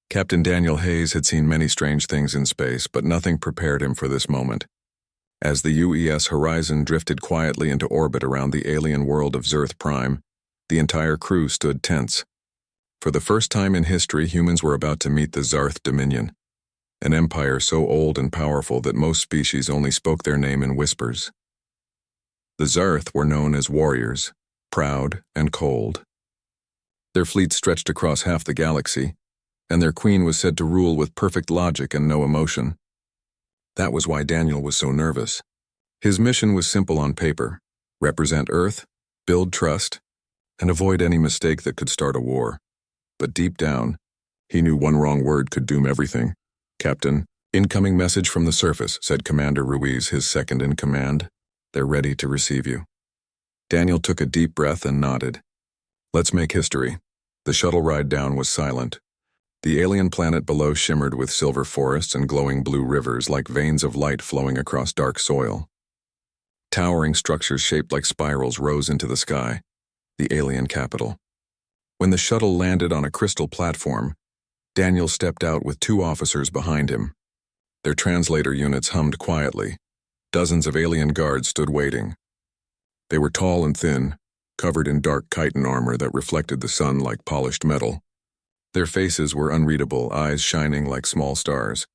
Captain Daniel Hayes had seen many strange things in space, but nothing prepared him for this moment. As the UES Horizon drifted quietly into orbit around the alien world of ZERTH-Prime, the entire crew stood tense. For the first time in history, humans were about to meet the Zarth Dominion, an empire so old and powerful that most species only spoke their name in whispers. The Zarth were known as warriors, proud and cold. Their fleet stretched across half the galaxy, and their queen was said to rule with perfect logic and no emotion. That was why Daniel was so nervous. His mission was simple on paper: represent Earth, build trust, and avoid any mistake that could start a war. But deep down, he knew one wrong word could doom everything. "Captain, incoming message from the surface," said Commander Ruiz, his second-in-command. "They're ready to receive you." Daniel took a deep breath and nodded. "Let's make history." The shuttle ride down was silent. The alien planet below shimmered with silver forests and glowing blue rivers like veins of light flowing across dark soil. Towering structures shaped like spirals rose into the sky, the alien capital. When the shuttle landed on a crystal platform, Daniel stepped out with 2 officers behind him. Their translator units hummed quietly. Dozens of alien guards stood waiting. They were tall and thin, covered in dark chitin armor that reflected the sun like polished metal. Their faces were unreadable, eyes shining like small stars.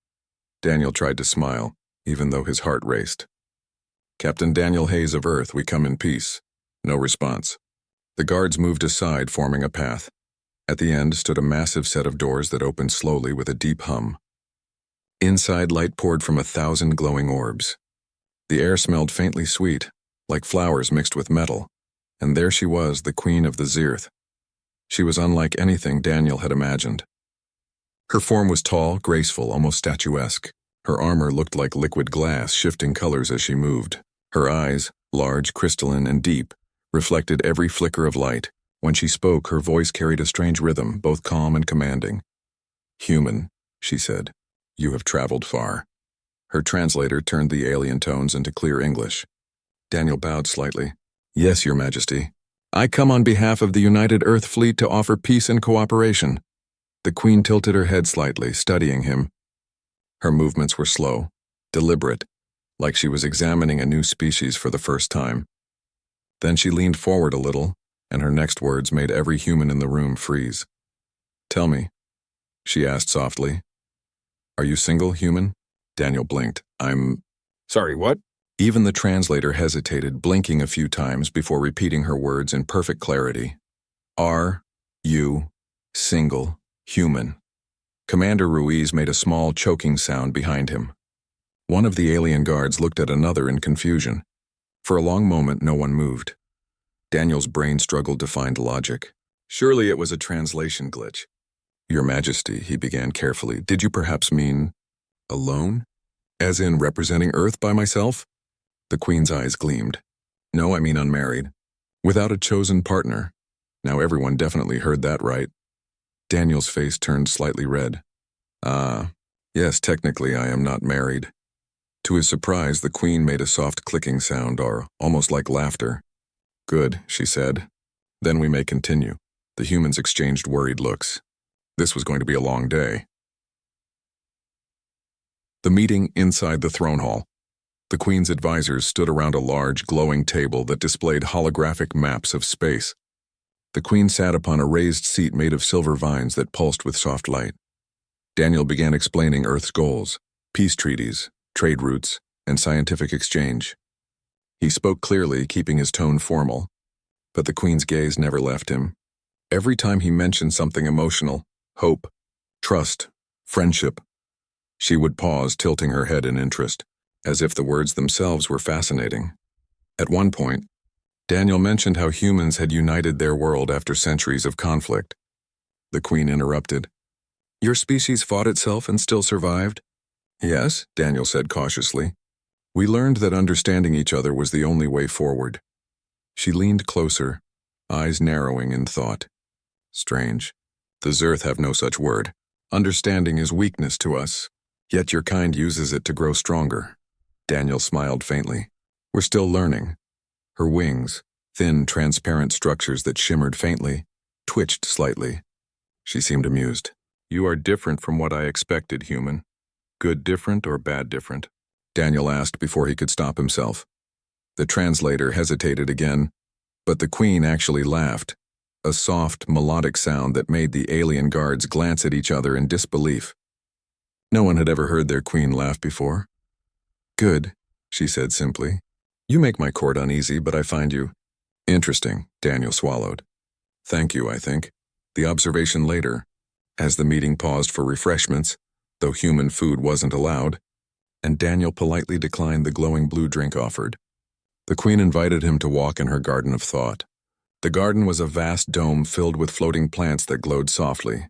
Daniel tried to smile, even though his heart raced. "Captain Daniel Hayes of Earth, we come in peace." No response. The guards moved aside, forming a path. At the end stood a massive set of doors that opened slowly with a deep hum. Inside, light poured from 1,000 glowing orbs. The air smelled faintly sweet, like flowers mixed with metal, and there she was, the queen of the Zirth. She was unlike anything Daniel had imagined. Her form was tall, graceful, almost statuesque. Her armor looked like liquid glass, shifting colors as she moved. Her eyes, large, crystalline, and deep, reflected every flicker of light. When she spoke, her voice carried a strange rhythm, both calm and commanding. "Human," she said, "you have traveled far." Her translator turned the alien tones into clear English. Daniel bowed slightly. "Yes, Your Majesty. I come on behalf of the United Earth Fleet to offer peace and cooperation." The Queen tilted her head slightly, studying him. Her movements were slow, deliberate, like she was examining a new species for the first time. Then she leaned forward a little, and her next words made every human in the room freeze. "Tell me," she asked softly, "are you single, human?" Daniel blinked. Sorry, what?" Even the translator hesitated, blinking a few times before repeating her words in perfect clarity. "Are you single, human?" Commander Ruiz made a small, choking sound behind him. One of the alien guards looked at another in confusion. For a long moment, no one moved. Daniel's brain struggled to find logic. Surely it was a translation glitch. "Your Majesty," he began carefully, "did you perhaps mean alone? As in representing Earth by myself?" The Queen's eyes gleamed. "No, I mean unmarried. Without a chosen partner." Now everyone definitely heard that right. Daniel's face turned slightly red. Yes, technically I am not married." To his surprise, the Queen made a soft clicking sound, or almost like laughter. "Good," she said. "Then we may continue." The humans exchanged worried looks. This was going to be a long day. The meeting inside the throne hall. The Queen's advisors stood around a large, glowing table that displayed holographic maps of space. The Queen sat upon a raised seat made of silver vines that pulsed with soft light. Daniel began explaining Earth's goals: peace treaties, trade routes, and scientific exchange. He spoke clearly, keeping his tone formal, but the Queen's gaze never left him. Every time he mentioned something emotional, hope, trust, friendship, she would pause, tilting her head in interest, as if the words themselves were fascinating. At one point, Daniel mentioned how humans had united their world after centuries of conflict. The Queen interrupted. "Your species fought itself and still survived?" "Yes," Daniel said cautiously. "We learned that understanding each other was the only way forward." She leaned closer, eyes narrowing in thought. "Strange. The Zerth have no such word. Understanding is weakness to us, yet your kind uses it to grow stronger." Daniel smiled faintly. "We're still learning." Her wings, thin, transparent structures that shimmered faintly, twitched slightly. She seemed amused. You are different from what I expected, human. Good different or bad different? Daniel asked before he could stop himself. The translator hesitated again, but the Queen actually laughed, a soft, melodic sound that made the alien guards glance at each other in disbelief. No one had ever heard their Queen laugh before. Good, she said simply. You make my court uneasy, but I find you interesting, Daniel swallowed. Thank you, I think. The observation later, as the meeting paused for refreshments, though human food wasn't allowed, and Daniel politely declined the glowing blue drink offered. The Queen invited him to walk in her garden of thought. The garden was a vast dome filled with floating plants that glowed softly,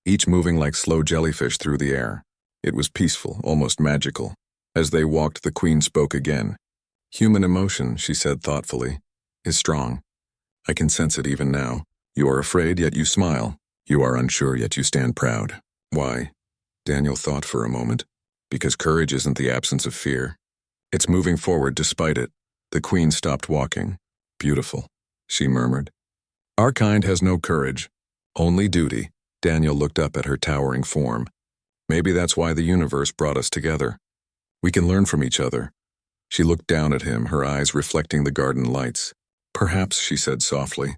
each moving like slow jellyfish through the air. It was peaceful, almost magical. As they walked, the Queen spoke again. Human emotion, she said thoughtfully, is strong. I can sense it even now. You are afraid, yet you smile. You are unsure, yet you stand proud. Why? Daniel thought for a moment. Because courage isn't the absence of fear. It's moving forward despite it. The Queen stopped walking. Beautiful, she murmured. Our kind has no courage, only duty. Daniel looked up at her towering form. Maybe that's why the universe brought us together. We can learn from each other. She looked down at him, her eyes reflecting the garden lights. Perhaps, she said softly.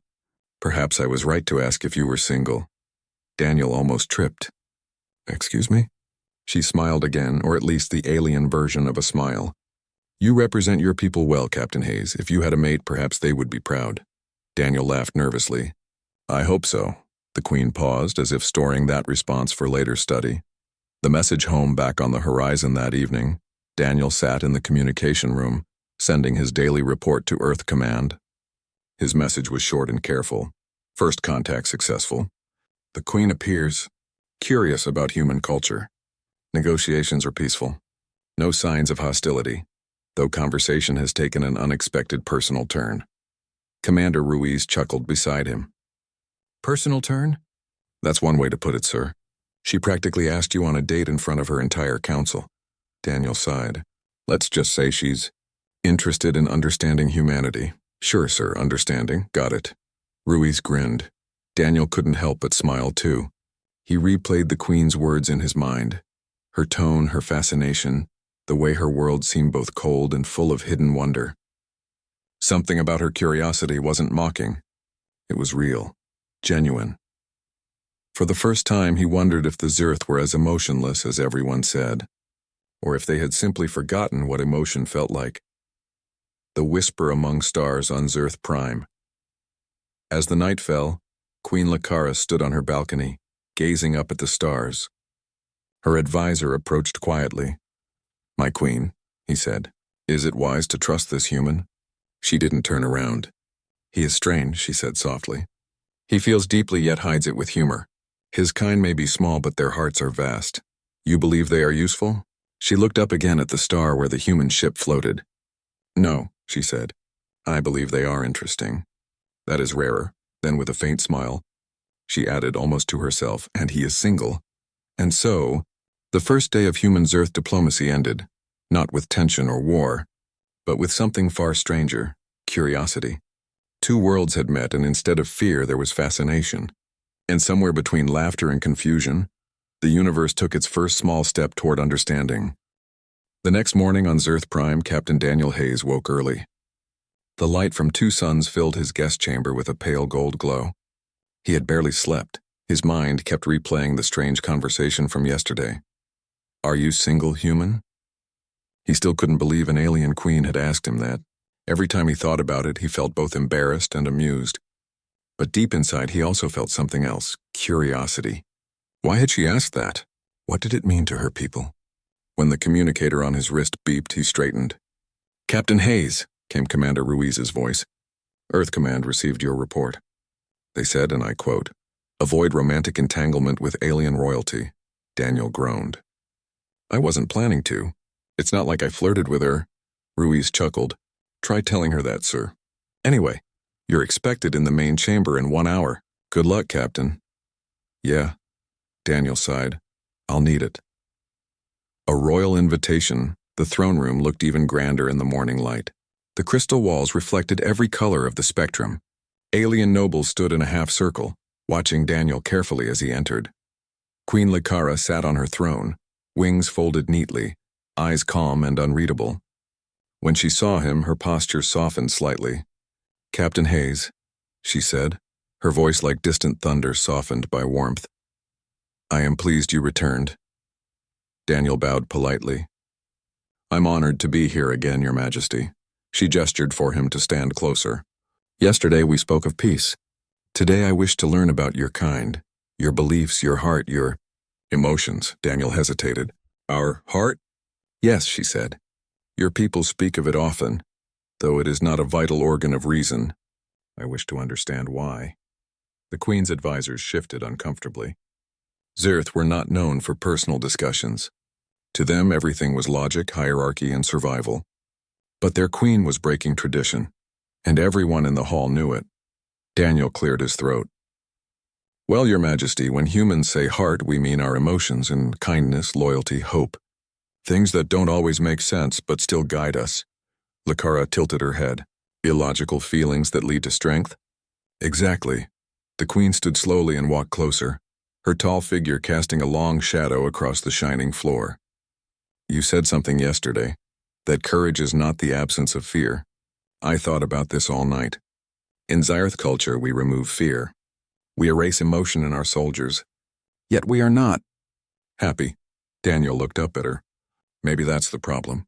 Perhaps I was right to ask if you were single. Daniel almost tripped. Excuse me? She smiled again, or at least the alien version of a smile. You represent your people well, Captain Hayes. If you had a mate, perhaps they would be proud. Daniel laughed nervously. I hope so. The Queen paused, as if storing that response for later study. The message home back on the horizon that evening, Daniel sat in the communication room, sending his daily report to Earth Command. His message was short and careful. First contact successful. The Queen appears curious about human culture. Negotiations are peaceful. No signs of hostility, though conversation has taken an unexpected personal turn. Commander Ruiz chuckled beside him. Personal turn? That's one way to put it, sir. She practically asked you on a date in front of her entire council. Daniel sighed. Let's just say she's interested in understanding humanity. Sure, sir, understanding. Got it. Ruiz grinned. Daniel couldn't help but smile, too. He replayed the Queen's words in his mind. Her tone, her fascination, the way her world seemed both cold and full of hidden wonder. Something about her curiosity wasn't mocking. It was real, genuine. For the first time, he wondered if the Zerth were as emotionless as everyone said, or if they had simply forgotten what emotion felt like. The whisper among stars on Zerth Prime. As the night fell, Queen Lakara stood on her balcony, gazing up at the stars. Her advisor approached quietly. My queen, he said, is it wise to trust this human? She didn't turn around. He is strange, she said softly. He feels deeply yet hides it with humor. His kind may be small, but their hearts are vast. You believe they are useful? She looked up again at the star where the human ship floated. No, she said. I believe they are interesting. That is rarer. Then with a faint smile, she added almost to herself, and he is single. And so, the first day of human Zerth diplomacy ended, not with tension or war, but with something far stranger, curiosity. Two worlds had met, and instead of fear, there was fascination. And somewhere between laughter and confusion, the universe took its first small step toward understanding. The next morning on Zerth Prime, Captain Daniel Hayes woke early. The light from two suns filled his guest chamber with a pale gold glow. He had barely slept. His mind kept replaying the strange conversation from yesterday. Are you single, human? He still couldn't believe an alien queen had asked him that. Every time he thought about it, he felt both embarrassed and amused. But deep inside, he also felt something else, curiosity. Why had she asked that? What did it mean to her people? When the communicator on his wrist beeped, he straightened. Captain Hayes, came Commander Ruiz's voice. Earth Command received your report. They said, and I quote, avoid romantic entanglement with alien royalty. Daniel groaned. I wasn't planning to. It's not like I flirted with her. Ruiz chuckled. Try telling her that, sir. Anyway, you're expected in the main chamber in 1 hour. Good luck, Captain. Yeah, Daniel sighed. I'll need it. A royal invitation, the throne room looked even grander in the morning light. The crystal walls reflected every color of the spectrum. Alien nobles stood in a half circle, watching Daniel carefully as he entered. Queen Lyra sat on her throne, wings folded neatly, eyes calm and unreadable. When she saw him, her posture softened slightly. "Captain Hayes," she said, her voice like distant thunder softened by warmth. "I am pleased you returned." Daniel bowed politely. "I'm honored to be here again, Your Majesty." She gestured for him to stand closer. "Yesterday we spoke of peace. Today I wish to learn about your kind, your beliefs, your heart, your emotions." Daniel hesitated. "Our heart?" "Yes," she said. "Your people speak of it often, though it is not a vital organ of reason. I wish to understand why." The Queen's advisors shifted uncomfortably. Zerth were not known for personal discussions. To them, everything was logic, hierarchy, and survival. But their queen was breaking tradition, and everyone in the hall knew it. Daniel cleared his throat. "Well, Your Majesty, when humans say heart, we mean our emotions and kindness, loyalty, hope. Things that don't always make sense, but still guide us." Lyra tilted her head. "Illogical feelings that lead to strength?" "Exactly." The Queen stood slowly and walked closer, her tall figure casting a long shadow across the shining floor. "You said something yesterday, that courage is not the absence of fear. I thought about this all night. In Zyrth culture, we remove fear. We erase emotion in our soldiers. Yet we are not happy." Daniel looked up at her. "Maybe that's the problem.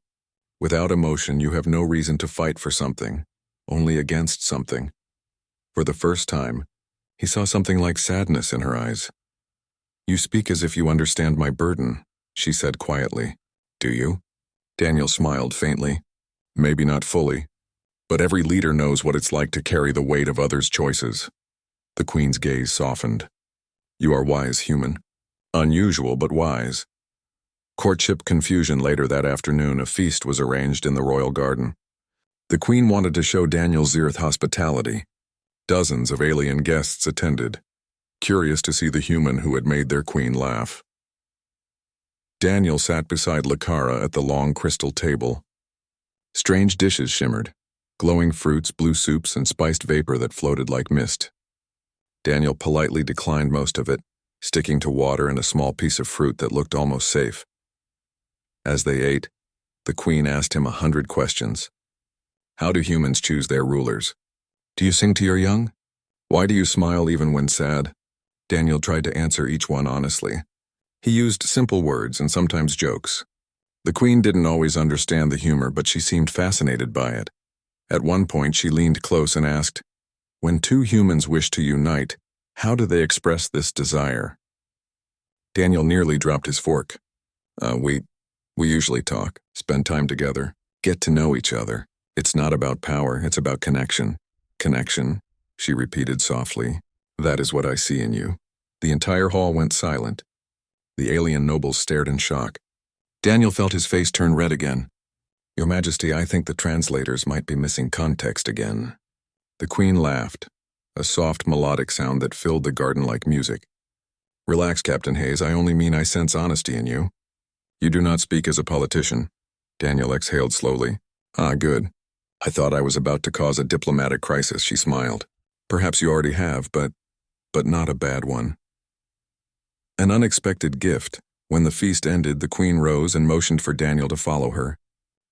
Without emotion, you have no reason to fight for something, only against something." For the first time, he saw something like sadness in her eyes. "You speak as if you understand my burden," she said quietly. "Do you?" Daniel smiled faintly. "Maybe not fully, but every leader knows what it's like to carry the weight of others' choices." The Queen's gaze softened. "You are wise, human. Unusual, but wise." Courtship confusion. Later that afternoon, a feast was arranged in the royal garden. The Queen wanted to show Daniel Zerth hospitality. Dozens of alien guests attended, curious to see the human who had made their queen laugh. Daniel sat beside Lyra at the long crystal table. Strange dishes shimmered, glowing fruits, blue soups, and spiced vapor that floated like mist. Daniel politely declined most of it, sticking to water and a small piece of fruit that looked almost safe. As they ate, the Queen asked him 100 questions. How do humans choose their rulers? Do you sing to your young? Why do you smile even when sad? Daniel tried to answer each one honestly. He used simple words and sometimes jokes. The Queen didn't always understand the humor, but she seemed fascinated by it. At one point, she leaned close and asked, "When two humans wish to unite, how do they express this desire?" Daniel nearly dropped his fork. We usually talk, spend time together, get to know each other. It's not about power, it's about connection." "Connection," she repeated softly. "That is what I see in you." The entire hall went silent. The alien nobles stared in shock. Daniel felt his face turn red again. "Your Majesty, I think the translators might be missing context again." The Queen laughed, a soft melodic sound that filled the garden like music. "Relax, Captain Hayes, I only mean I sense honesty in you. You do not speak as a politician." Daniel exhaled slowly. "Ah, good. I thought I was about to cause a diplomatic crisis," she smiled. "Perhaps you already have, but not a bad one." An unexpected gift. When the feast ended, the Queen rose and motioned for Daniel to follow her.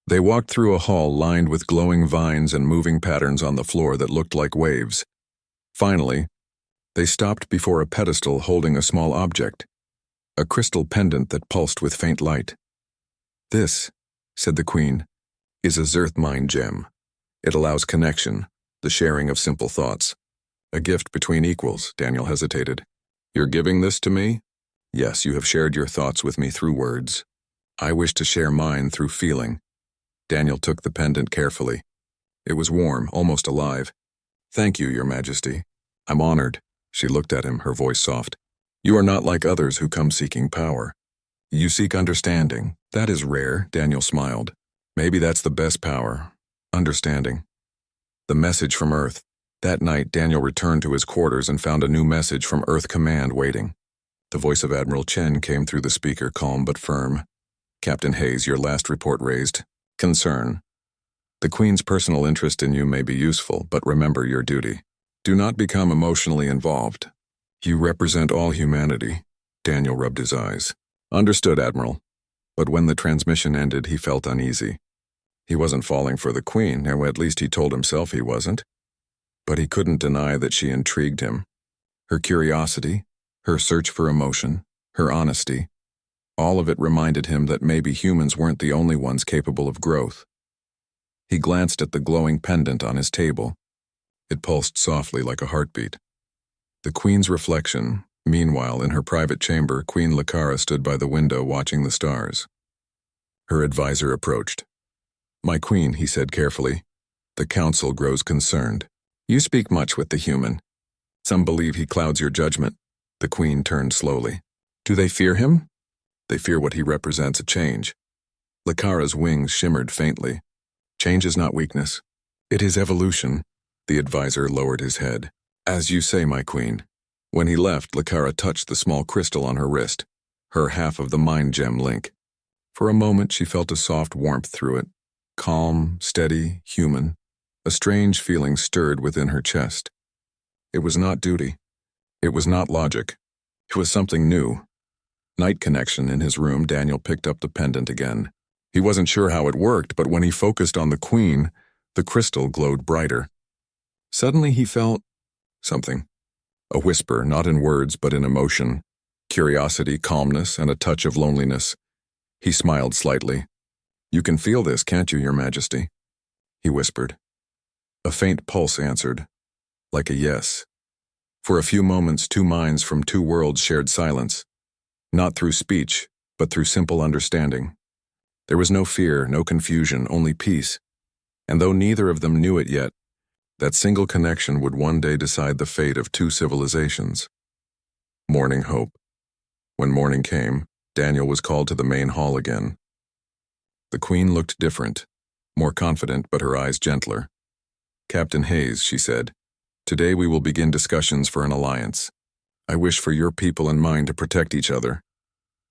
They walked through a hall lined with glowing vines and moving patterns on the floor that looked like waves. Finally, they stopped before a pedestal holding a small object, a crystal pendant that pulsed with faint light. "This," said the Queen, "is a Zerth mind gem. It allows connection, the sharing of simple thoughts. A gift between equals." Daniel hesitated. "You're giving this to me?" "Yes, you have shared your thoughts with me through words. I wish to share mine through feeling." Daniel took the pendant carefully. It was warm, almost alive. "Thank you, Your Majesty. I'm honored." She looked at him, her voice soft. "You are not like others who come seeking power. You seek understanding. That is rare," Daniel smiled. "Maybe that's the best power. Understanding." The message from Earth. That night, Daniel returned to his quarters and found a new message from Earth Command waiting. The voice of Admiral Chen came through the speaker, calm but firm. "Captain Hayes, your last report raised concern. The Queen's personal interest in you may be useful, but remember your duty. Do not become emotionally involved. You represent all humanity. Daniel rubbed his eyes. Understood, Admiral. But when the transmission ended, he felt uneasy. He wasn't falling for the Queen, or at least he told himself he wasn't. But he couldn't deny that she intrigued him. Her curiosity, her search for emotion, her honesty, all of it reminded him that maybe humans weren't the only ones capable of growth. He glanced at the glowing pendant on his table. It pulsed softly like a heartbeat. The Queen's reflection. Meanwhile, in her private chamber, Queen Lyra stood by the window watching the stars. Her advisor approached. "My Queen," he said carefully, "the Council grows concerned. You speak much with the human. Some believe he clouds your judgment." The Queen turned slowly. "Do they fear him?" "They fear what he represents, a change." Lyra's wings shimmered faintly. "Change is not weakness. It is evolution." The advisor lowered his head. "As you say, my Queen." When he left, Lyra touched the small crystal on her wrist, her half of the mind gem link. For a moment, she felt a soft warmth through it. Calm, steady, human. A strange feeling stirred within her chest. It was not duty. It was not logic. It was something new. Night connection in his room, Daniel picked up the pendant again. He wasn't sure how it worked, but when he focused on the Queen, the crystal glowed brighter. Suddenly he felt something. A whisper, not in words, but in emotion. Curiosity, calmness, and a touch of loneliness. He smiled slightly. "You can feel this, can't you, Your Majesty?" he whispered. A faint pulse answered, like a yes. For a few moments, two minds from two worlds shared silence. Not through speech, but through simple understanding. There was no fear, no confusion, only peace. And though neither of them knew it yet, that single connection would one day decide the fate of two civilizations. Morning hope. When morning came, Daniel was called to the main hall again. The Queen looked different, more confident but her eyes gentler. "Captain Hayes," she said, "today we will begin discussions for an alliance. I wish for your people and mine to protect each other."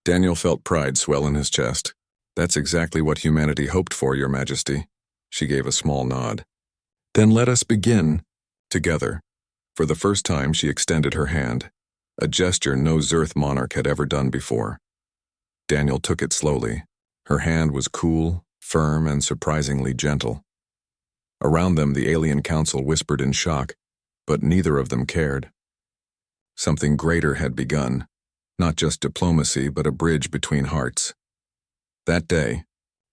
Daniel felt pride swell in his chest. "That's exactly what humanity hoped for, Your Majesty." She gave a small nod. "Then let us begin." Together. For the first time, she extended her hand, a gesture no Zerth monarch had ever done before. Daniel took it slowly. Her hand was cool, firm, and surprisingly gentle. Around them, the alien council whispered in shock, but neither of them cared. Something greater had begun, not just diplomacy, but a bridge between hearts. That day,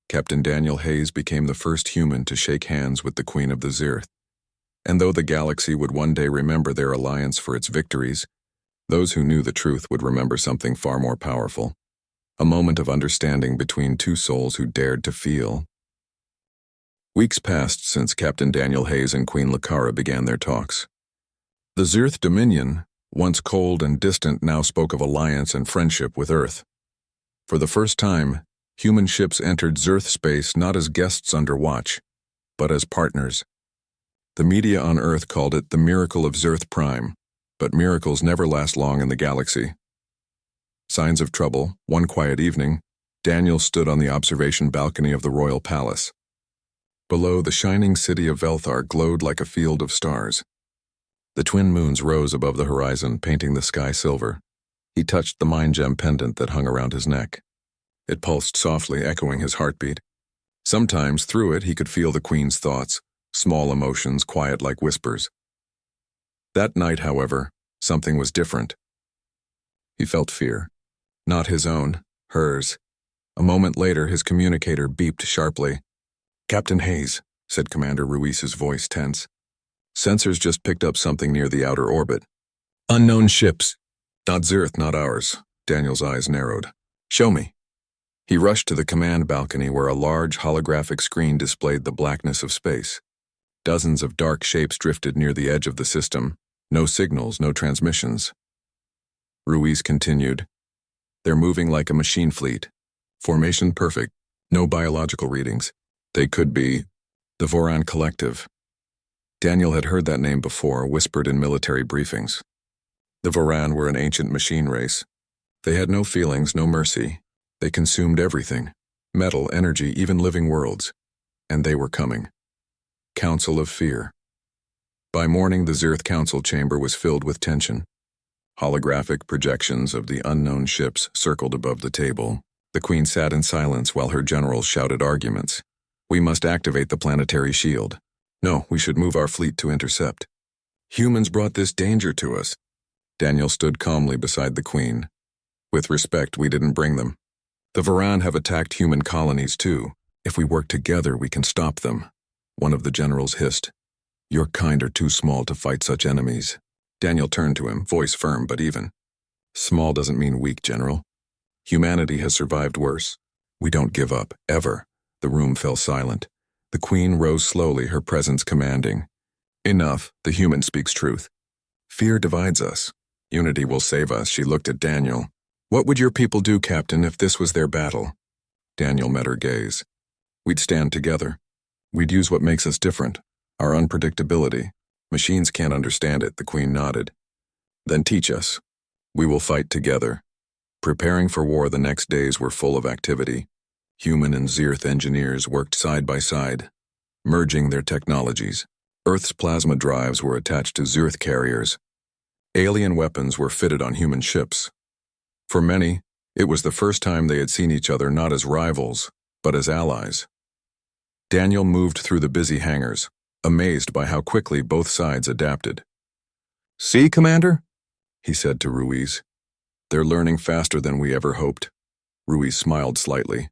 Captain Daniel Hayes became the first human to shake hands with the Queen of the Zerth. And though the galaxy would one day remember their alliance for its victories, those who knew the truth would remember something far more powerful. A moment of understanding between two souls who dared to feel. Weeks passed since Captain Daniel Hayes and Queen Lyra began their talks. The Zerth Dominion, once cold and distant, now spoke of alliance and friendship with Earth. For the first time, human ships entered Zerth space not as guests under watch, but as partners. The media on Earth called it the miracle of ZerthPrime, but miracles never last long in the galaxy. Signs of trouble. One quiet evening, Daniel stood on the observation balcony of the royal palace. Below, the shining city of Velthar glowed like a field of stars. The twin moons rose above the horizon, painting the sky silver. He touched the mind gem pendant that hung around his neck. It pulsed softly, echoing his heartbeat. Sometimes, through it, he could feel the Queen's thoughts, small emotions, quiet like whispers. That night, however, something was different. He felt fear. Not his own, hers. A moment later, his communicator beeped sharply. "Captain Hayes," said Commander Ruiz's voice tense. "Sensors just picked up something near the outer orbit. Unknown ships. Not Zerth, not ours." Daniel's eyes narrowed. "Show me." He rushed to the command balcony where a large holographic screen displayed the blackness of space. Dozens of dark shapes drifted near the edge of the system. No signals, no transmissions. Ruiz continued. "They're moving like a machine fleet. Formation perfect. No biological readings. They could be the Voran Collective." Daniel had heard that name before, whispered in military briefings. The Voran were an ancient machine race. They had no feelings, no mercy. They consumed everything. Metal, energy, even living worlds. And they were coming. Council of Fear. By morning, the Zerth Council chamber was filled with tension. Holographic projections of the unknown ships circled above the table. The Queen sat in silence while her generals shouted arguments. We must activate the planetary shield. No, we should move our fleet to intercept. Humans brought this danger to us. Daniel stood calmly beside the Queen. With respect, we didn't bring them. The Varan have attacked human colonies too. If we work together, we can stop them. One of the generals hissed. Your kind are too small to fight such enemies. Daniel turned to him, voice firm but even. Small doesn't mean weak, General. Humanity has survived worse. We don't give up, ever. The room fell silent. The Queen rose slowly, her presence commanding. Enough, the human speaks truth. Fear divides us. Unity will save us, she looked at Daniel. What would your people do, Captain, if this was their battle? Daniel met her gaze. We'd stand together. We'd use what makes us different, our unpredictability. Machines can't understand it, the Queen nodded. Then teach us. We will fight together. Preparing for war, the next days were full of activity. Human and Zirth engineers worked side by side, merging their technologies. Earth's plasma drives were attached to Zirth carriers. Alien weapons were fitted on human ships. For many, it was the first time they had seen each other not as rivals, but as allies. Daniel moved through the busy hangars, amazed by how quickly both sides adapted. See, Commander? He said to Ruiz. They're learning faster than we ever hoped. Ruiz smiled slightly.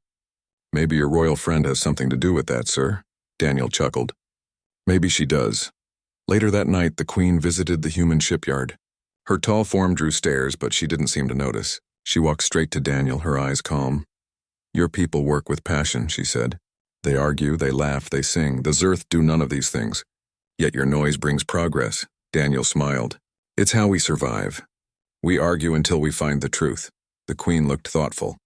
Maybe your royal friend has something to do with that, sir. Daniel chuckled. Maybe she does. Later that night, the Queen visited the human shipyard. Her tall form drew stares, but she didn't seem to notice. She walked straight to Daniel, her eyes calm. Your people work with passion, she said. They argue, they laugh, they sing. The Zirth do none of these things. Yet your noise brings progress. Daniel smiled. It's how we survive. We argue until we find the truth. The Queen looked thoughtful.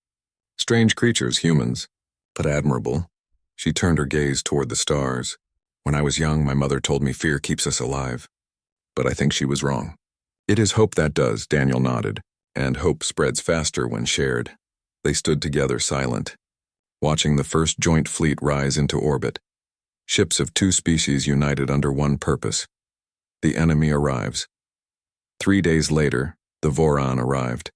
Strange creatures, humans, but admirable. She turned her gaze toward the stars. When I was young, my mother told me fear keeps us alive. But I think she was wrong. It is hope that does, Daniel nodded, and hope spreads faster when shared. They stood together silent, watching the first joint fleet rise into orbit. Ships of two species united under one purpose. The enemy arrives. 3 days later, the Voron arrived.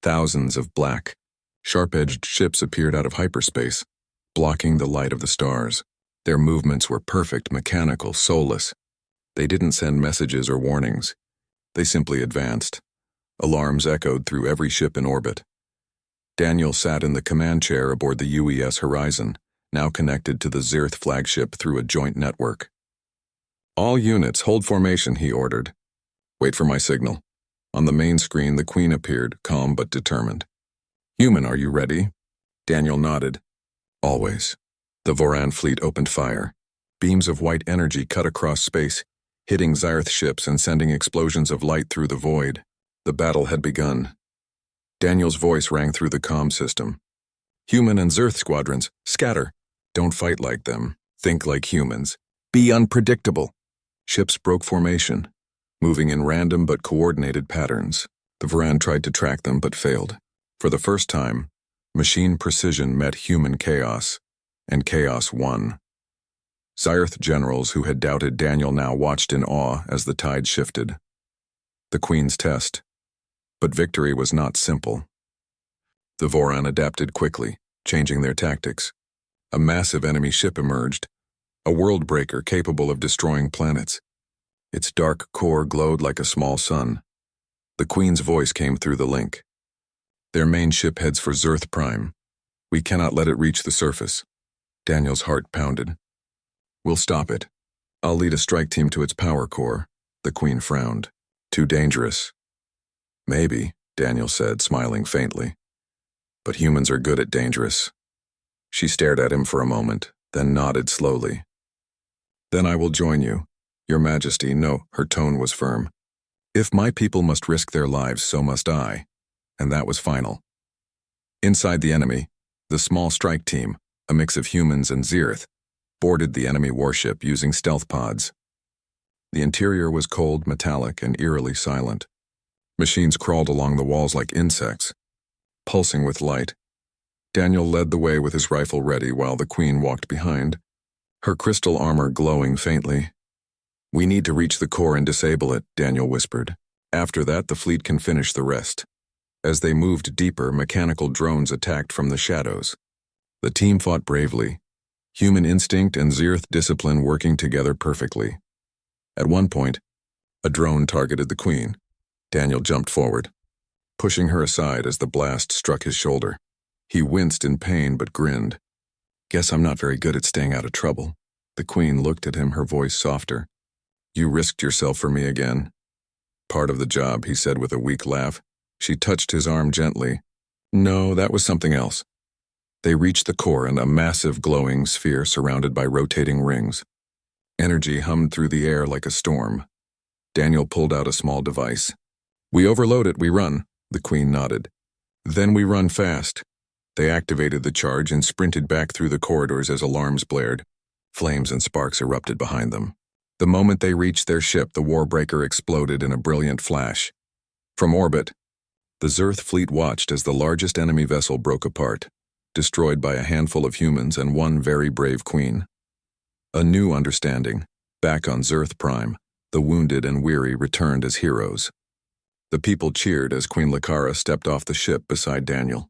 Thousands of black, sharp-edged ships appeared out of hyperspace, blocking the light of the stars. Their movements were perfect, mechanical, soulless. They didn't send messages or warnings. They simply advanced. Alarms echoed through every ship in orbit. Daniel sat in the command chair aboard the UES Horizon, now connected to the Zirth flagship through a joint network. All units, hold formation, he ordered. Wait for my signal. On the main screen, the Queen appeared, calm but determined. Human, are you ready? Daniel nodded. Always. The Voran fleet opened fire. Beams of white energy cut across space, hitting Zirth ships and sending explosions of light through the void. The battle had begun. Daniel's voice rang through the comm system. Human and Zirth squadrons, scatter. Don't fight like them. Think like humans. Be unpredictable. Ships broke formation, moving in random but coordinated patterns. The Varan tried to track them but failed. For the first time, machine precision met human chaos, and chaos won. Zirth generals who had doubted Daniel now watched in awe as the tide shifted. The Queen's test. But victory was not simple. The Voran adapted quickly, changing their tactics. A massive enemy ship emerged, a world breaker capable of destroying planets. Its dark core glowed like a small sun. The Queen's voice came through the link. Their main ship heads for Zirth Prime. We cannot let it reach the surface. Daniel's heart pounded. We'll stop it. I'll lead a strike team to its power core. The Queen frowned. Too dangerous. Maybe, Daniel said, smiling faintly. But humans are good at dangerous. She stared at him for a moment, then nodded slowly. Then I will join you. Your Majesty, no, her tone was firm. If my people must risk their lives, so must I. And that was final. Inside the enemy, the small strike team, a mix of humans and Zirth, boarded the enemy warship using stealth pods. The interior was cold, metallic, and eerily silent. Machines crawled along the walls like insects, pulsing with light. Daniel led the way with his rifle ready while the Queen walked behind, her crystal armor glowing faintly. We need to reach the core and disable it, Daniel whispered. After that, the fleet can finish the rest. As they moved deeper, mechanical drones attacked from the shadows. The team fought bravely, human instinct and Zirth discipline working together perfectly. At one point, a drone targeted the Queen. Daniel jumped forward, pushing her aside as the blast struck his shoulder. He winced in pain but grinned. "Guess I'm not very good at staying out of trouble." The Queen looked at him, her voice softer. "You risked yourself for me again." "Part of the job," he said with a weak laugh. She touched his arm gently. "No, that was something else." They reached the core and a massive glowing sphere surrounded by rotating rings. Energy hummed through the air like a storm. Daniel pulled out a small device. "We overload it, we run," the Queen nodded. "Then we run fast." They activated the charge and sprinted back through the corridors as alarms blared. Flames and sparks erupted behind them. The moment they reached their ship, the warbreaker exploded in a brilliant flash. From orbit, the Zirth fleet watched as the largest enemy vessel broke apart, destroyed by a handful of humans and one very brave Queen. A new understanding. Back on Zirth Prime, the wounded and weary returned as heroes. The people cheered as Queen Lyra stepped off the ship beside Daniel.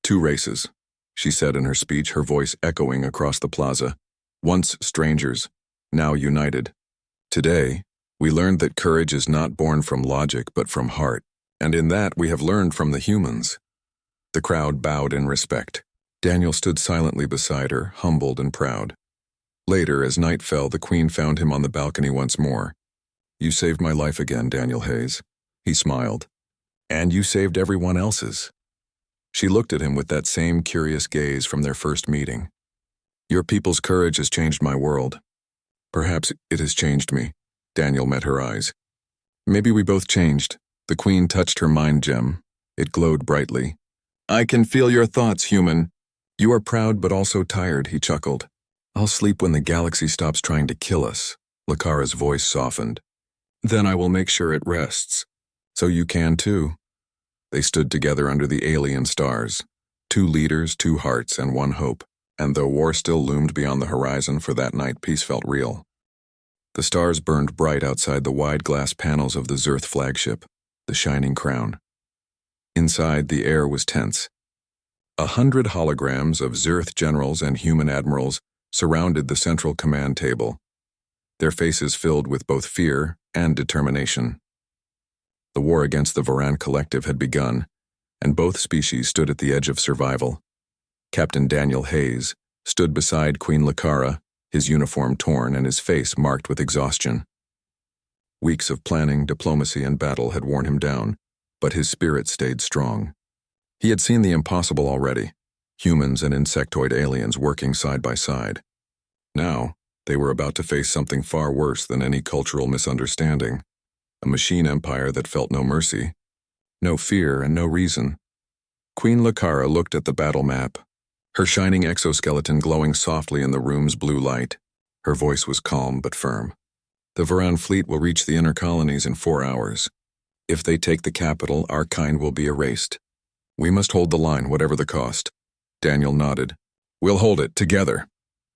"Two races," she said in her speech, her voice echoing across the plaza. "Once strangers, now united. Today, we learned that courage is not born from logic but from heart. And in that we have learned from the humans." The crowd bowed in respect. Daniel stood silently beside her, humbled and proud. Later, as night fell, the Queen found him on the balcony once more. "You saved my life again, Daniel Hayes." He smiled. "And you saved everyone else's." She looked at him with that same curious gaze from their first meeting. "Your people's courage has changed my world." "Perhaps it has changed me." Daniel met her eyes. "Maybe we both changed." The Queen touched her mind gem. It glowed brightly. "I can feel your thoughts, human." "You are proud but also tired," he chuckled. "I'll sleep when the galaxy stops trying to kill us." Lyra's voice softened. "Then I will make sure it rests. So you can too." They stood together under the alien stars. 2 leaders, 2 hearts, and 1 hope. And though war still loomed beyond the horizon, for that night peace felt real. The stars burned bright outside the wide glass panels of the Zirth flagship, the shining crown. Inside, the air was tense. 100 holograms of Zirth generals and human admirals surrounded the central command table, their faces filled with both fear and determination. The war against the Varan Collective had begun, and both species stood at the edge of survival. Captain Daniel Hayes stood beside Queen Lyra, his uniform torn and his face marked with exhaustion. Weeks of planning, diplomacy, and battle had worn him down, but his spirit stayed strong. He had seen the impossible already, humans and insectoid aliens working side by side. Now, they were about to face something far worse than any cultural misunderstanding, a machine empire that felt no mercy, no fear, and no reason. Queen Lyra looked at the battle map, her shining exoskeleton glowing softly in the room's blue light. Her voice was calm but firm. "The Varan fleet will reach the inner colonies in 4 hours. If they take the capital, our kind will be erased. We must hold the line, whatever the cost." Daniel nodded. "We'll hold it, together."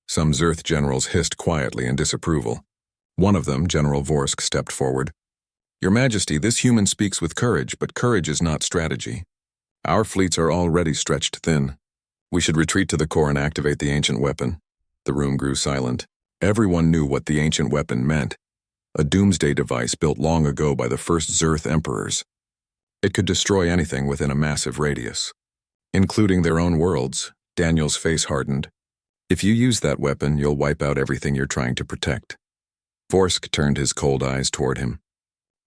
Some Zirth generals hissed quietly in disapproval. One of them, General Vorsk, stepped forward. "Your Majesty, this human speaks with courage, but courage is not strategy. Our fleets are already stretched thin. We should retreat to the core and activate the ancient weapon." The room grew silent. Everyone knew what the ancient weapon meant. A doomsday device built long ago by the first Zirth emperors. It could destroy anything within a massive radius, including their own worlds. Daniel's face hardened. "If you use that weapon, you'll wipe out everything you're trying to protect." Vorsk turned his cold eyes toward him.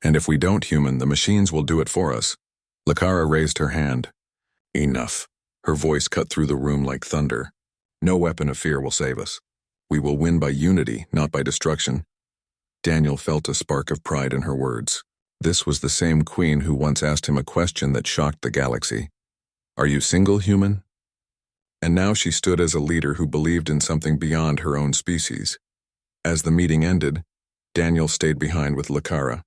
"And if we don't, human, the machines will do it for us." Lyra raised her hand. "Enough." Her voice cut through the room like thunder. "No weapon of fear will save us. We will win by unity, not by destruction." Daniel felt a spark of pride in her words. This was the same queen who once asked him a question that shocked the galaxy. "Are you single, human?" And now she stood as a leader who believed in something beyond her own species. As the meeting ended, Daniel stayed behind with Lyra.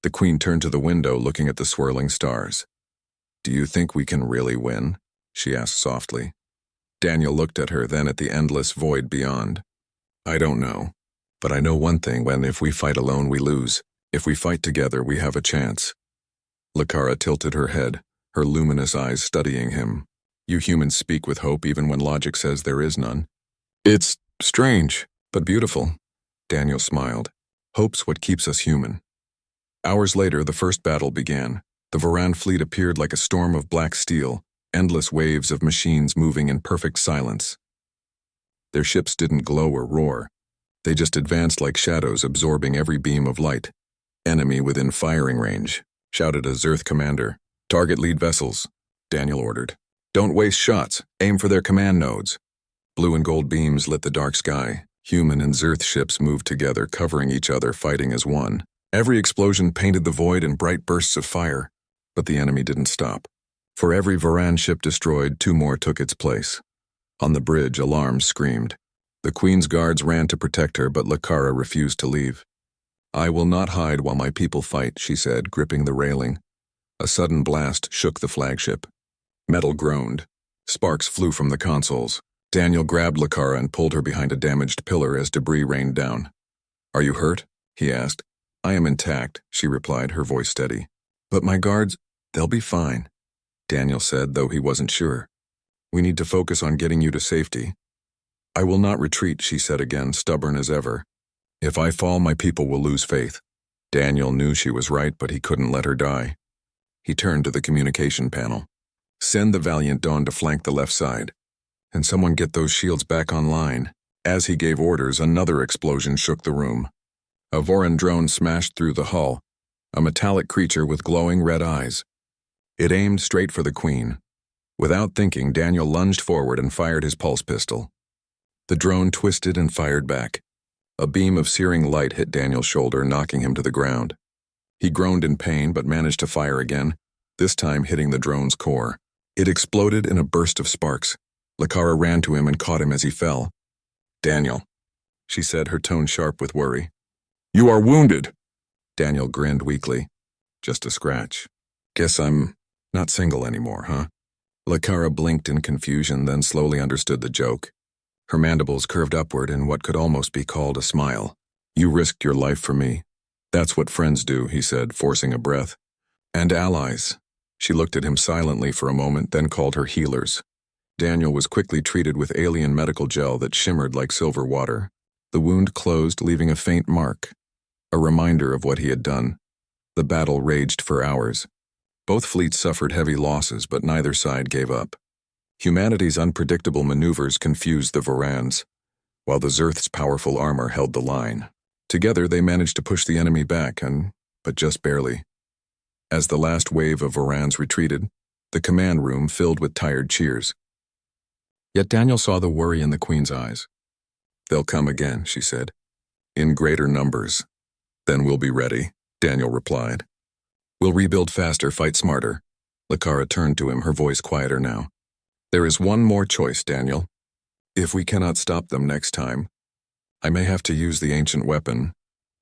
The queen turned to the window, looking at the swirling stars. "Do you think we can really win?" she asked softly. Daniel looked at her, then at the endless void beyond. "I don't know. But I know one thing, when if we fight alone, we lose. If we fight together, we have a chance. Lyra tilted her head, her luminous eyes studying him. You humans speak with hope even when logic says there is none. It's strange, but beautiful. Daniel smiled. Hope's what keeps us human. Hours later, the first battle began. The Varan fleet appeared like a storm of black steel, endless waves of machines moving in perfect silence. Their ships didn't glow or roar. They just advanced like shadows, absorbing every beam of light. Enemy within firing range, shouted a Zerth commander. Target lead vessels, Daniel ordered. Don't waste shots, aim for their command nodes. Blue and gold beams lit the dark sky. Human and Zerth ships moved together, covering each other, fighting as one. Every explosion painted the void in bright bursts of fire, but the enemy didn't stop. For every Varan ship destroyed, 2 more took its place. On the bridge, alarms screamed. The Queen's guards ran to protect her, but Lyra refused to leave. I will not hide while my people fight, she said, gripping the railing. A sudden blast shook the flagship. Metal groaned. Sparks flew from the consoles. Daniel grabbed Lyra and pulled her behind a damaged pillar as debris rained down. Are you hurt? He asked. I am intact, she replied, her voice steady. But my guards, they'll be fine, Daniel said, though he wasn't sure. We need to focus on getting you to safety. I will not retreat, she said again, stubborn as ever. If I fall, my people will lose faith. Daniel knew she was right, but he couldn't let her die. He turned to the communication panel. Send the Valiant Dawn to flank the left side. And someone get those shields back online. As he gave orders, another explosion shook the room. A Voran drone smashed through the hull, a metallic creature with glowing red eyes. It aimed straight for the Queen. Without thinking, Daniel lunged forward and fired his pulse pistol. The drone twisted and fired back. A beam of searing light hit Daniel's shoulder, knocking him to the ground. He groaned in pain but managed to fire again, this time hitting the drone's core. It exploded in a burst of sparks. Lyra ran to him and caught him as he fell. Daniel, she said, her tone sharp with worry. You are wounded. Daniel grinned weakly. Just a scratch. Guess I'm not single anymore, huh? Lyra blinked in confusion, then slowly understood the joke. Her mandibles curved upward in what could almost be called a smile. You risked your life for me. That's what friends do, he said, forcing a breath. And allies. She looked at him silently for a moment, then called her healers. Daniel was quickly treated with alien medical gel that shimmered like silver water. The wound closed, leaving a faint mark. A reminder of what he had done. The battle raged for hours. Both fleets suffered heavy losses, but neither side gave up. Humanity's unpredictable maneuvers confused the Varans, while the Zerth's powerful armor held the line. Together they managed to push the enemy back, but just barely. As the last wave of Varans retreated, the command room filled with tired cheers. Yet Daniel saw the worry in the Queen's eyes. They'll come again, she said. In greater numbers. Then we'll be ready, Daniel replied. We'll rebuild faster, fight smarter. Lyra turned to him, her voice quieter now. There is one more choice, Daniel. If we cannot stop them next time, I may have to use the ancient weapon.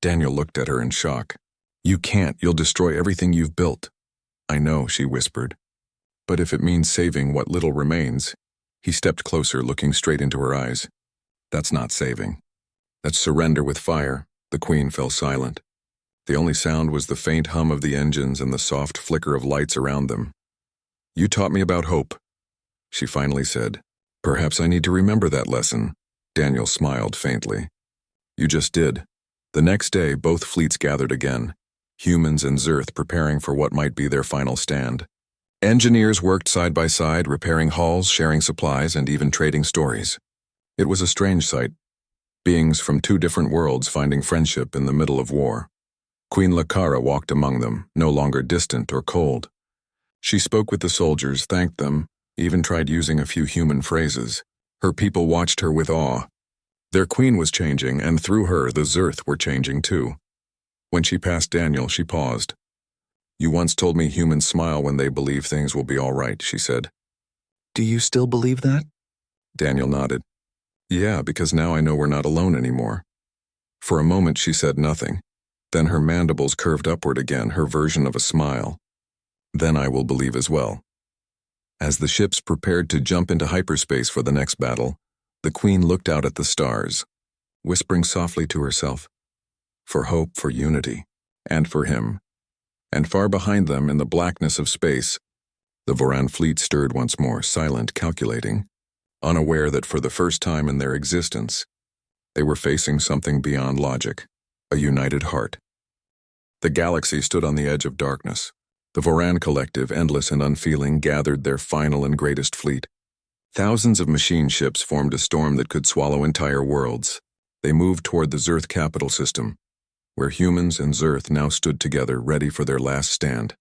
Daniel looked at her in shock. You can't, you'll destroy everything you've built. I know, she whispered. But if it means saving what little remains, he stepped closer, looking straight into her eyes. That's not saving. That's surrender with fire. The Queen fell silent. The only sound was the faint hum of the engines and the soft flicker of lights around them. You taught me about hope, she finally said. Perhaps I need to remember that lesson. Daniel smiled faintly. You just did. The next day, both fleets gathered again, humans and Zerth preparing for what might be their final stand. Engineers worked side by side, repairing hulls, sharing supplies, and even trading stories. It was a strange sight. Beings from 2 different worlds finding friendship in the middle of war. Queen Lyra walked among them, no longer distant or cold. She spoke with the soldiers, thanked them, even tried using a few human phrases. Her people watched her with awe. Their queen was changing, and through her, the Zerth were changing too. When she passed Daniel, she paused. You once told me humans smile when they believe things will be all right, she said. Do you still believe that? Daniel nodded. Yeah, because now I know we're not alone anymore. For a moment, she said nothing. Then her mandibles curved upward again, her version of a smile. Then I will believe as well. As the ships prepared to jump into hyperspace for the next battle, the Queen looked out at the stars, whispering softly to herself, for hope, for unity. and for him. And far behind them, in the blackness of space, the Voran fleet stirred once more, silent, calculating, unaware that for the first time in their existence, they were facing something beyond logic, a united heart. The galaxy stood on the edge of darkness. The Voran collective, endless and unfeeling, gathered their final and greatest fleet. Thousands of machine ships formed a storm that could swallow entire worlds. They moved toward the Zerth capital system, where humans and Zerth now stood together, ready for their last stand.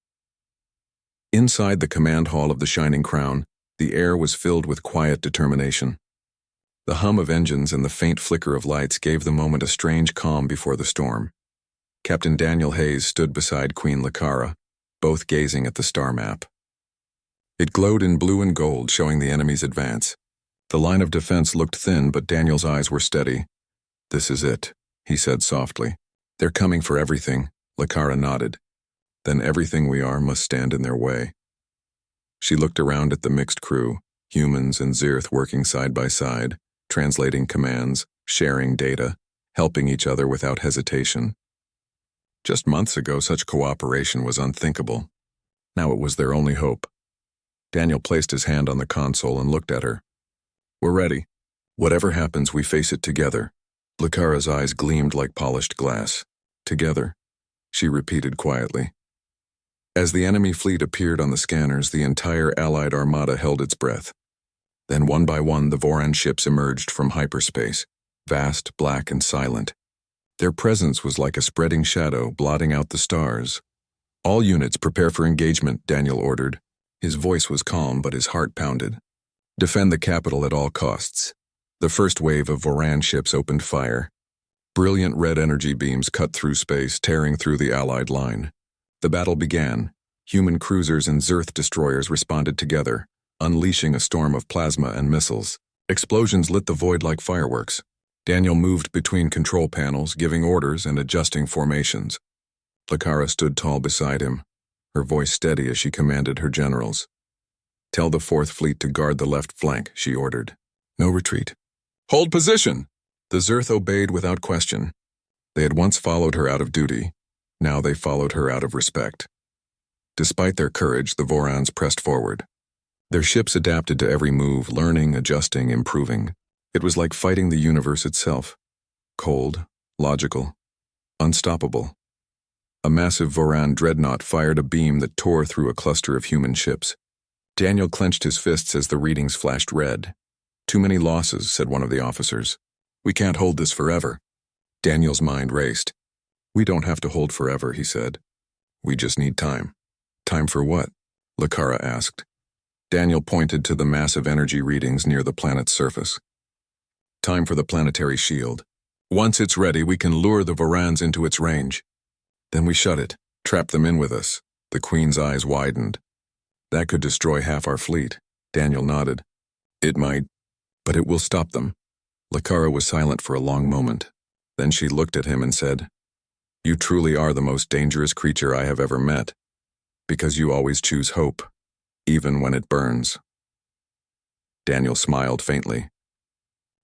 Inside the command hall of the Shining Crown, the air was filled with quiet determination. The hum of engines and the faint flicker of lights gave the moment a strange calm before the storm. Captain Daniel Hayes stood beside Queen Lyra, both gazing at the star map. It glowed in blue and gold, showing the enemy's advance. The line of defense looked thin, but Daniel's eyes were steady. "This is it," he said softly. "They're coming for everything." Lyra nodded. "Then everything we are must stand in their way." She looked around at the mixed crew, humans and Zerth working side by side, translating commands, sharing data, helping each other without hesitation. Just months ago, such cooperation was unthinkable. Now it was their only hope. Daniel placed his hand on the console and looked at her. "We're ready. Whatever happens, we face it together." Lyra's eyes gleamed like polished glass. "Together," she repeated quietly. As the enemy fleet appeared on the scanners, the entire Allied armada held its breath. Then one by one, the Voran ships emerged from hyperspace, vast, black, and silent. Their presence was like a spreading shadow, blotting out the stars. "All units prepare for engagement," Daniel ordered. His voice was calm, but his heart pounded. "Defend the capital at all costs." The first wave of Voran ships opened fire. Brilliant red energy beams cut through space, tearing through the Allied line. The battle began. Human cruisers and Zerth destroyers responded together, unleashing a storm of plasma and missiles. Explosions lit the void like fireworks. Daniel moved between control panels, giving orders and adjusting formations. Lyra stood tall beside him, her voice steady as she commanded her generals. "Tell the 4th Fleet to guard the left flank," she ordered. "No retreat. Hold position!" The Zerth obeyed without question. They had once followed her out of duty. Now they followed her out of respect. Despite their courage, the Vorans pressed forward. Their ships adapted to every move, learning, adjusting, improving. It was like fighting the universe itself. Cold, logical, unstoppable. A massive Voran dreadnought fired a beam that tore through a cluster of human ships. Daniel clenched his fists as the readings flashed red. "Too many losses," said one of the officers. "We can't hold this forever." Daniel's mind raced. "We don't have to hold forever," he said. "We just need time." "Time for what?" Lyra asked. Daniel pointed to the massive energy readings near the planet's surface. "Time for the planetary shield. Once it's ready, we can lure the Vorans into its range. Then we shut it, trap them in with us." The Queen's eyes widened. "That could destroy half our fleet." Daniel nodded. "It might, but it will stop them." Lyra was silent for a long moment. Then she looked at him and said, "You truly are the most dangerous creature I have ever met, because you always choose hope, even when it burns." Daniel smiled faintly.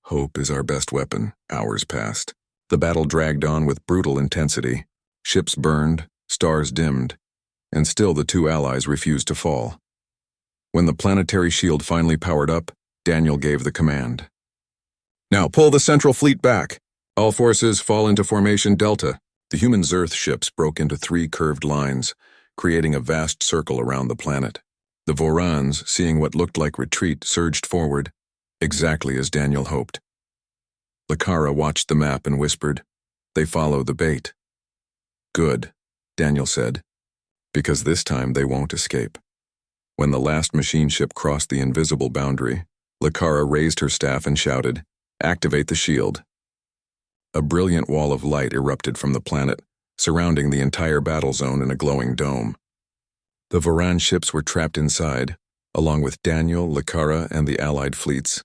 "Hope is our best weapon." Hours passed. The battle dragged on with brutal intensity. Ships burned, stars dimmed, and still the two allies refused to fall. When the planetary shield finally powered up, Daniel gave the command. "Now pull the central fleet back. All forces fall into formation Delta." The human Zerth ships broke into 3 curved lines, creating a vast circle around the planet. The Vorans, seeing what looked like retreat, surged forward, exactly as Daniel hoped. Lyra watched the map and whispered, "They follow the bait." "Good," Daniel said, "because this time they won't escape." When the last machine ship crossed the invisible boundary, Lyra raised her staff and shouted, "Activate the shield." A brilliant wall of light erupted from the planet, surrounding the entire battle zone in a glowing dome. The Voran ships were trapped inside, along with Daniel, Lyra, and the Allied fleets.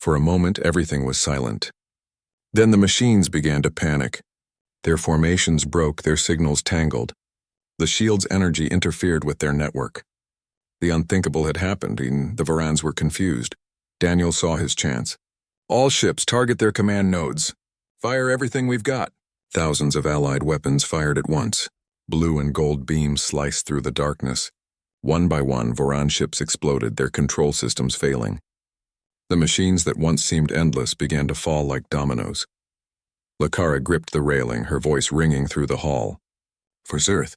For a moment, everything was silent. Then the machines began to panic. Their formations broke, their signals tangled. The shield's energy interfered with their network. The unthinkable had happened, and the Vorans were confused. Daniel saw his chance. "All ships target their command nodes. Fire everything we've got." Thousands of Allied weapons fired at once. Blue and gold beams sliced through the darkness. One by one, Voran ships exploded, their control systems failing. The machines that once seemed endless began to fall like dominoes. Lyra gripped the railing, her voice ringing through the hall. For Zerth.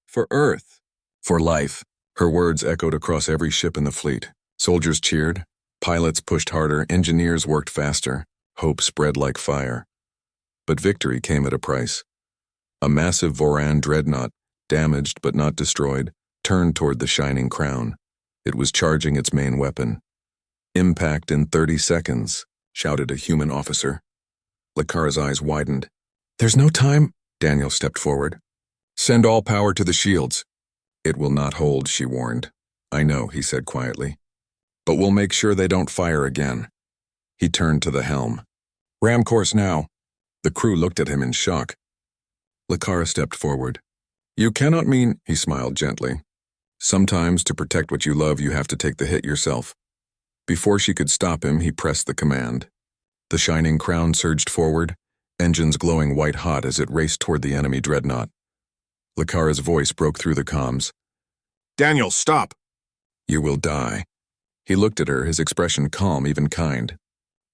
For Earth. For life. Her words echoed across every ship in the fleet. Soldiers cheered. Pilots pushed harder. Engineers worked faster. Hope spread like fire. But victory came at a price. A massive Voran dreadnought, damaged but not destroyed, turned toward the shining crown. It was charging its main weapon. Impact in 30 seconds, shouted a human officer. Lyra's eyes widened. There's no time. Daniel stepped forward. Send all power to the shields. It will not hold, she warned. I know, he said quietly. But we'll make sure they don't fire again. He turned to the helm. Ram course now. The crew looked at him in shock. Lyra stepped forward. You cannot mean, he smiled gently. Sometimes to protect what you love, you have to take the hit yourself. Before she could stop him, he pressed the command. The shining crown surged forward, engines glowing white-hot as it raced toward the enemy dreadnought. Lyra's voice broke through the comms. Daniel, stop! You will die. He looked at her, his expression calm, even kind.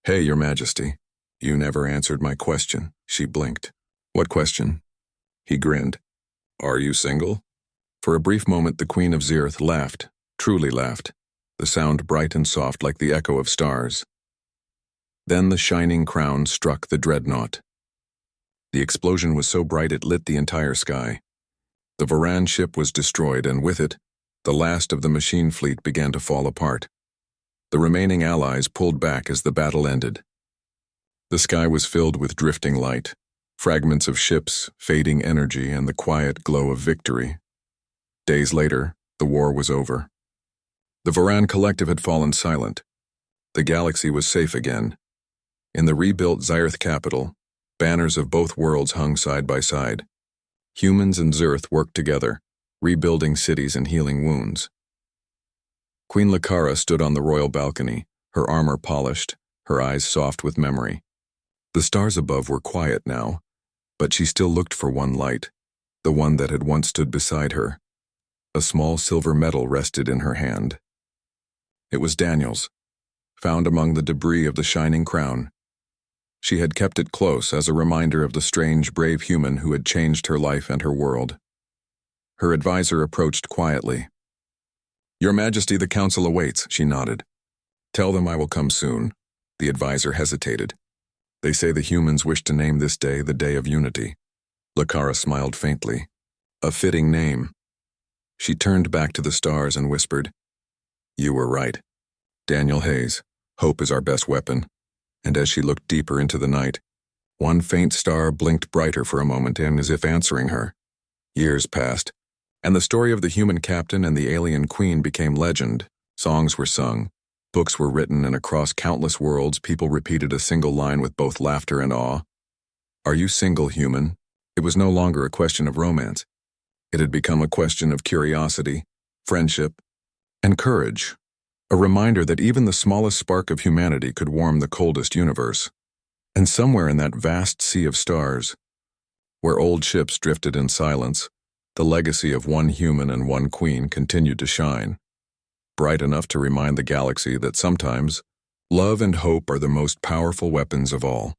Hey, Your Majesty. You never answered my question, she blinked. What question? He grinned. Are you single? For a brief moment, the Queen of Zerth laughed, truly laughed, the sound bright and soft like the echo of stars. Then the shining crown struck the dreadnought. The explosion was so bright it lit the entire sky. The Voran ship was destroyed, and with it, the last of the machine fleet began to fall apart. The remaining allies pulled back as the battle ended. The sky was filled with drifting light, fragments of ships, fading energy, and the quiet glow of victory. Days later, the war was over. The Voran collective had fallen silent. The galaxy was safe again. In the rebuilt Zerth capital, banners of both worlds hung side by side. Humans and Zerth worked together, rebuilding cities and healing wounds. Queen Lyra stood on the royal balcony, her armor polished, her eyes soft with memory. The stars above were quiet now, but she still looked for one light, the one that had once stood beside her. A small silver medal rested in her hand. It was Daniel's, found among the debris of the shining crown. She had kept it close as a reminder of the strange, brave human who had changed her life and her world. Her advisor approached quietly. Your Majesty, the council awaits, she nodded. Tell them I will come soon. The advisor hesitated. They say the humans wish to name this day the Day of Unity. Lyra smiled faintly. A fitting name. She turned back to the stars and whispered, You were right. Daniel Hayes, hope is our best weapon. And as she looked deeper into the night, one faint star blinked brighter for a moment and as if answering her. Years passed, and the story of the human captain and the alien queen became legend. Songs were sung, books were written, and across countless worlds people repeated a single line with both laughter and awe. Are you single, human? It was no longer a question of romance. It had become a question of curiosity, friendship, and courage. A reminder that even the smallest spark of humanity could warm the coldest universe. And somewhere in that vast sea of stars, where old ships drifted in silence, the legacy of one human and one queen continued to shine, bright enough to remind the galaxy that sometimes love and hope are the most powerful weapons of all.